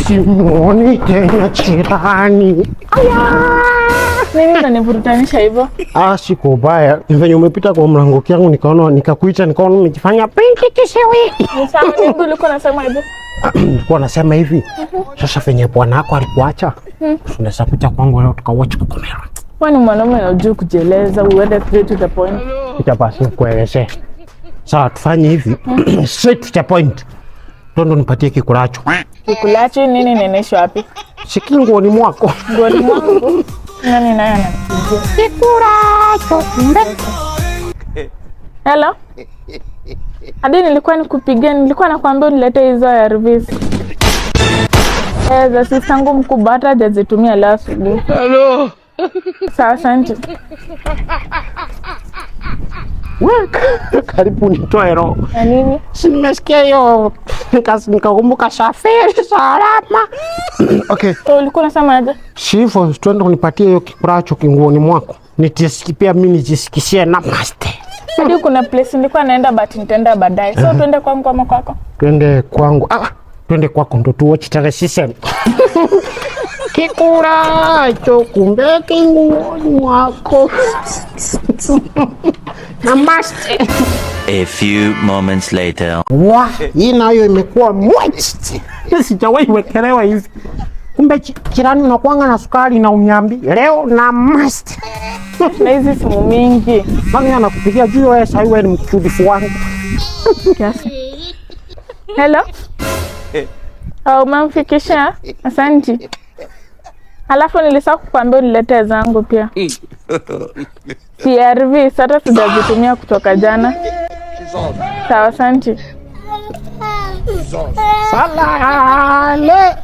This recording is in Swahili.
Simoni tena jirani. Nini unanivurutanisha hivyo? Siko baya. Venye umepita kwa mlango kyangu nikaona nikakuita nikaona umejifanya pinki kisewi. Sawa, nini ulikuwa unasema hivyo? Nilikuwa nasema hivi. Sasa venye bwana wako alikuacha. Tunaweza kuja kwangu leo tukawatch Kokomero. Kwani mwanaume unajua kujieleza, uende straight to the point. Itabasi kuelezea. Sawa, tufanye hivi. Straight to the point. Tondo nipatie kikulacho. Kikulacho nini nenesho wapi? Shiki nguoni mwako. Nguoni mwangu? Nani naye ananipigia? Kikulacho. Hello? Hadi nilikuwa nikupigia, nilikuwa nakwambia uniletee hizo ARVs. Za sistangu mkubwa hata hajazitumia leo asubuhi. Hello. Sawa, asante. Karibu nitoe roho. Na nini? Si nimesikia hiyo nikakumbuka safari salama. Okay. Ulikuwa unasema aje? Shifo, twende kunipatia hiyo kikulacho kinguoni mwako. Nitisikipia mimi nijisikishie na master. Hadi kuna place nilikuwa naenda but nitaenda baadaye. So twende kwangu ama kwako? Twende kwangu. Twende kwako ndo tu watch television. Kikulacho kumbe kinguoni mwako. Na master. A few moments later. Hii nayo imekuwa moist. Sijawahi wekelewa hivi. Kumbe jirani unakuanga na sukari na unyambi. Leo na master. Na hizi simu mingi. Mami anakupigia juu wewe sasa wewe ni mchudifu wangu. Kiasi. Hello? Umemfikisha? Asante. Alafu nilisahau kukwambia uniletee zangu pia. ARV sasa tujazitumia kutoka jana. Sawa, asante. Salale.